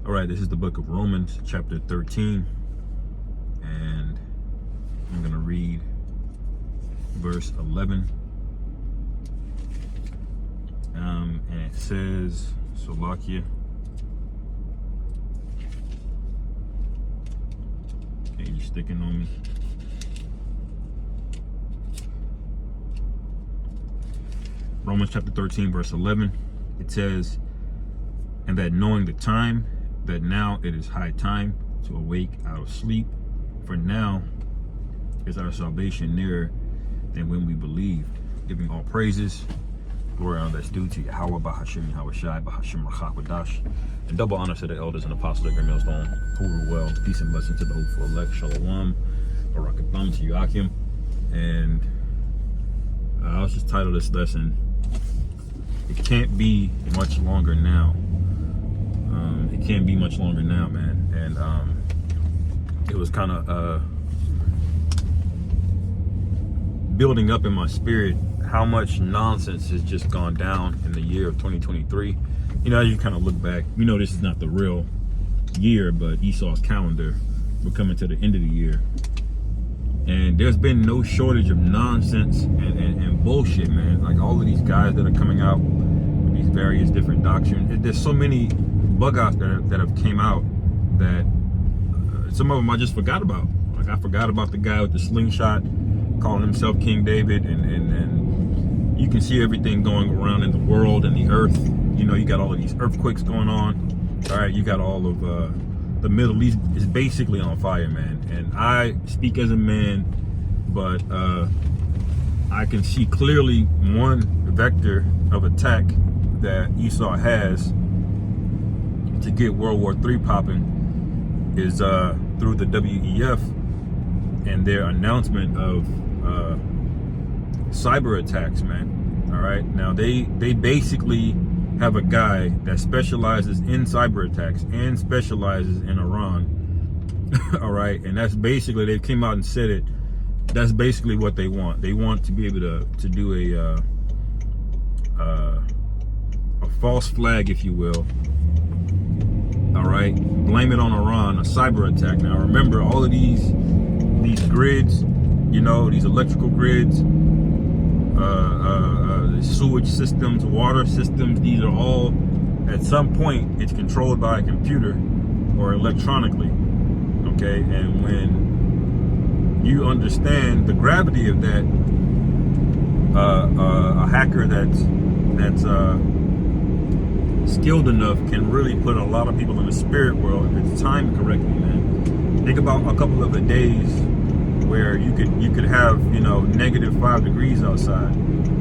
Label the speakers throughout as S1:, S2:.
S1: All right, this is the book of Romans, chapter 13, and I'm going to read verse 11. And it says, Salakia. Okay, you're sticking on me. Romans chapter 13, verse 11. It says, and that knowing the time, that now it is high time to awake out of sleep, for now is our salvation nearer than when we believe, giving all praises, glory, honor that's due to Yahweh, Bahashim, Yahweh Shai, Bahashim, Rachak, and double honor to the elders and apostles of Great Millstone, who rule well. Peace and blessing to the hopeful elect, Shalom, Barakatham to Yakim. And I'll just title this lesson, It Can't Be Much Longer Now. It can't be much longer now, man. And it was kind of building up in my spirit how much nonsense has just gone down in the year of 2023. You know, you kind of look back, you know, this is not the real year, but Esau's calendar, we're coming to the end of the year. And there's been no shortage of nonsense and bullshit, man. Like all of these guys that are coming out with these various different doctrines. There's so many bug outs that have came out that some of them I just forgot about. Like I forgot about the guy with the slingshot calling himself King David, and you can see everything going around in the world and the earth. You know, you got all of these earthquakes going on. All right, you got all of the Middle East is basically on fire, man. And I speak as a man, but I can see clearly one vector of attack that Esau has to get World War III popping is through the WEF and their announcement of cyber attacks, man. All right, now they basically have a guy that specializes in cyber attacks and specializes in Iran. All right, and that's basically, they came out and said it. That's basically what they want. They want to be able to do a false flag, if you will. All right, blame it on Iran, a cyber attack. Now remember, all of these grids, you know, these electrical grids, sewage systems, water systems, these are all, at some point, it's controlled by a computer or electronically. Okay, and when you understand the gravity of that, a hacker that's skilled enough can really put a lot of people in the spirit world if it's timed correctly, man. Think about a couple of the days where you could have, you know, -5 degrees outside,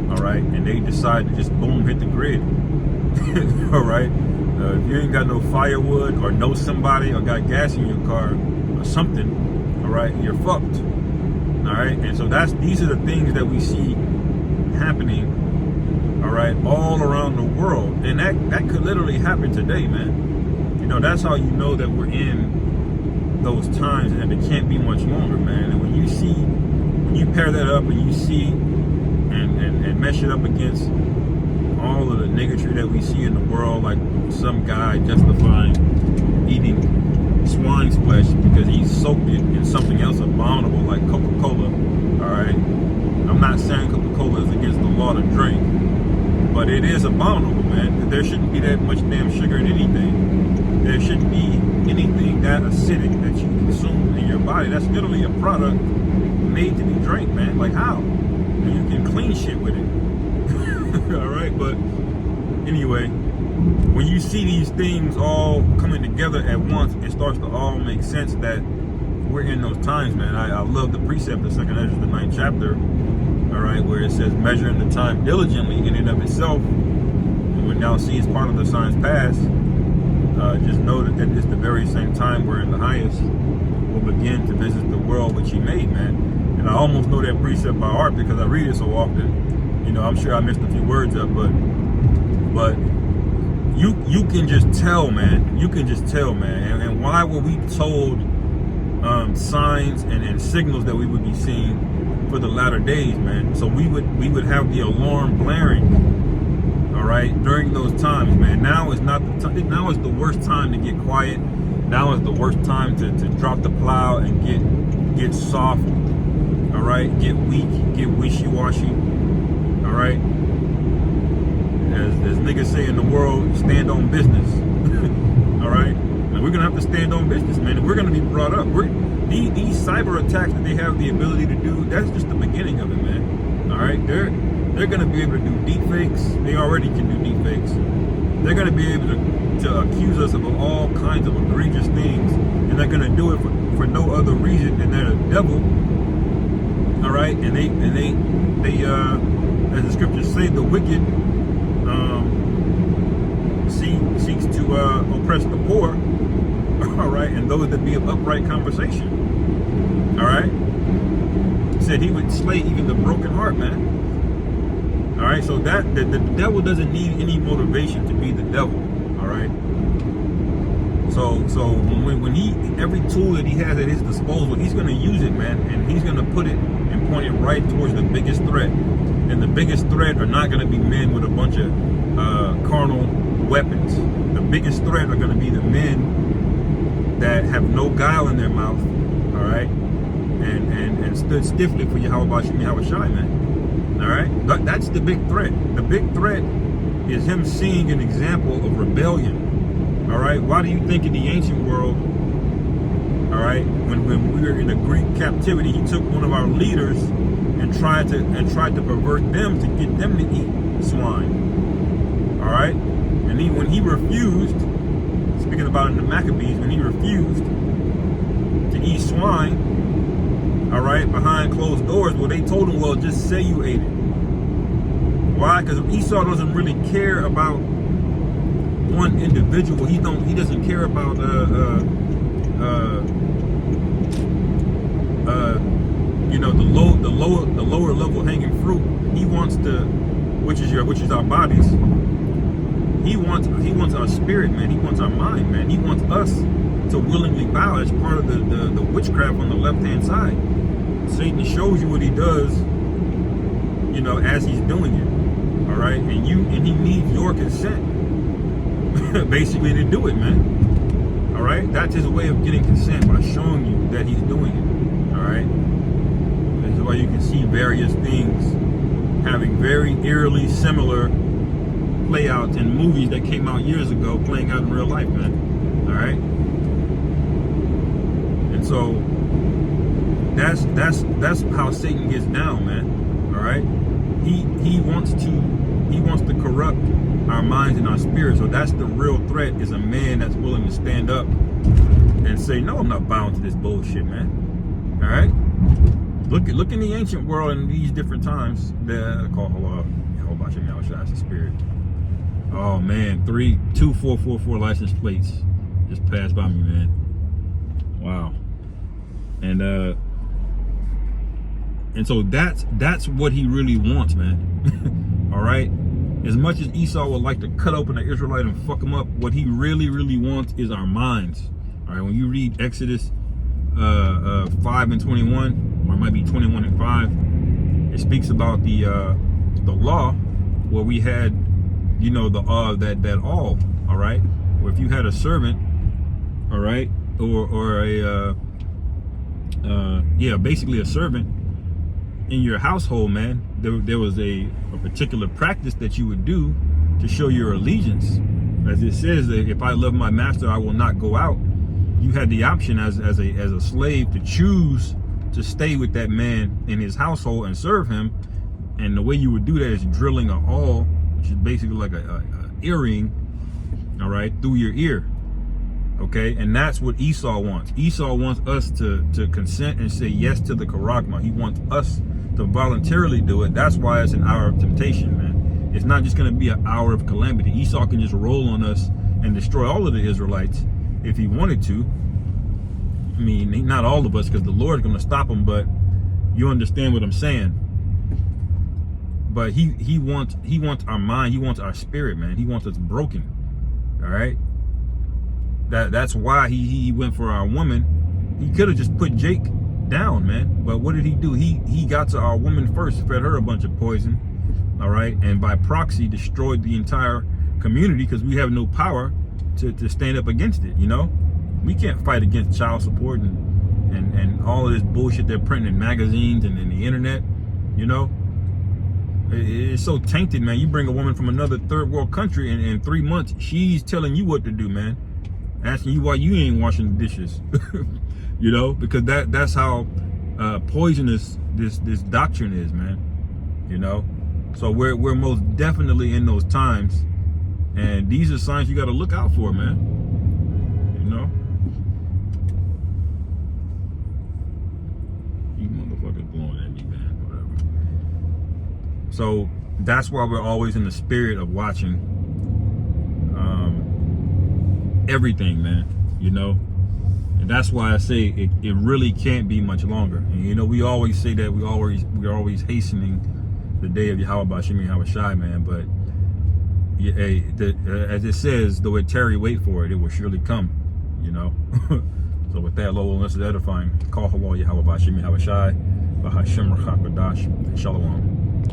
S1: all right, and they decide to just boom hit the grid. All right, if you ain't got no firewood or know somebody or got gas in your car or something, all right, you're fucked. All right, and so these are the things that we see happening, all right, all around the world, and that could literally happen today, man. You know, that's how you know that we're in those times, and it can't be much longer, man. And when you pair that up and you see and mesh it up against all of the negatory that we see in the world, like some guy justifying eating swine's flesh because he soaked it in something else abominable like Coca-Cola. All right, I'm not saying Coca-Cola is against the law to drink, but it is abominable, man. There shouldn't be that much damn sugar in anything. There shouldn't be anything that acidic that you consume in your body. That's literally a product made to be drank, man. Like how? And you can clean shit with it. All right, but anyway, when you see these things all coming together at once, it starts to all make sense that we're in those times, man. I love the precept of 2nd Ezra, the 9th chapter, all right, where it says, measuring the time diligently in and of itself, and when thou seest part of the signs past, just know that it's the very same time wherein the highest will begin to visit the world which he made, man. And I almost know that precept by heart because I read it so often. You know, I'm sure I missed a few words up, but you can just tell, man. You can just tell, man. And why were we told signs and signals that we would be seeing for the latter days, man? So we would have the alarm blaring. All right, during those times, man. Now is not the time. Now is the worst time to get quiet. Now is the worst time to drop the plow and get soft. All right, get weak, get wishy-washy. All right, as niggas say in the world, stand on business. All right, and we're gonna have to stand on business, man. And we're gonna be brought up. These cyber attacks that they have the ability to do, that's just the beginning of it, man. All right, they're gonna be able to do deep fakes. They already can do deep fakes. They're gonna be able to accuse us of all kinds of egregious things, and they're gonna do it for no other reason than they're the devil. All right, and they as the scriptures say, the wicked seeks to oppress the poor. All right, and those that be of upright conversation. All right, he said he would slay even the broken heart, man. All right, so that the devil doesn't need any motivation to be the devil. All right, so when he, every tool that he has at his disposal, he's going to use it, man, and he's going to put it and point it right towards the biggest threat. And the biggest threat are not going to be men with a bunch of carnal weapons. The biggest threat are going to be the men that have no guile in their mouth, all right, and stood stiffly for Yahweh Shai, man. All right, that's the big threat. The big threat is him seeing an example of rebellion. All right, why do you think in the ancient world, all right, when we were in the Greek captivity, he took one of our leaders and tried to pervert them to get them to eat swine. All right, and when he refused, speaking about in the Maccabees, when he refused to eat swine, all right, behind closed doors, well, they told him, well, just say you ate it. Why? Because Esau doesn't really care about one individual. He doesn't care about you know, the lower level hanging fruit. He wants to, which is our bodies. He wants our spirit, man. He wants our mind, man. He wants us to willingly bow. That's part of the witchcraft on the left-hand side. Satan shows you what he does, you know, as he's doing it. All right, and he needs your consent, basically, to do it, man. All right, that's his way of getting consent, by showing you that he's doing it. All right, this is why you can see various things having very eerily similar playouts in movies that came out years ago, playing out in real life, man. All right, and so that's how Satan gets down, man. All right, he wants to corrupt our minds and our spirits. So that's the real threat, is a man that's willing to stand up and say, no, I'm not bound to this bullshit, man. All right, look in the ancient world in these different times. The the spirit. Oh man, 32444 license plates just passed by me, man. Wow. And so that's what he really wants, man. All right, as much as Esau would like to cut open the Israelite and fuck them up, what he really wants is our minds. All right, when you read Exodus 5:21, or it might be 21:5, it speaks about the law, where we had, you know, that all right, where if you had a servant, all right, or a basically a servant in your household, man, there was a particular practice that you would do to show your allegiance. As it says, that if I love my master, I will not go out. You had the option as a slave to choose to stay with that man in his household and serve him. And the way you would do that is drilling a awl, which is basically like a earring, all right, through your ear. Okay, and that's what Esau wants. Esau wants us to consent and say yes to the charagma. He wants us to voluntarily do it. That's why it's an hour of temptation, man. It's not just going to be an hour of calamity. Esau can just roll on us and destroy all of the Israelites if he wanted to. I mean, not all of us, because the Lord's going to stop him, but you understand what I'm saying. But he wants our mind. He wants our spirit, man. He wants us broken. All right. That's why he went for our woman. He could have just put Jake down, man. But what did he do? He got to our woman first, fed her a bunch of poison. all right, and by proxy destroyed the entire community because we have no power to stand up against it. You know, we can't fight against child support and all of this bullshit they're printing in magazines and in the internet. You know, it's so tainted, man. You bring a woman from another third world country and in 3 months she's telling you what to do, man, asking you why you ain't washing the dishes. You know, because that's how poisonous this doctrine is, man. You know, so we're most definitely in those times, and these are signs you got to look out for, man. You know, you motherfuckers blowing at me, man. Whatever. So that's why we're always in the spirit of watching everything, man. You know. And that's why I say it really can't be much longer. And you know, we always say that we're always hastening the day of Yahweh Bashim Yahweh Shai, man. But as it says, though it tarry, wait for it, it will surely come. You know. So with that, Lord, let's edifying. Call Halal Yahweh Bashim Yahweh Shai, Bahashim Rachak Badash, Shalom.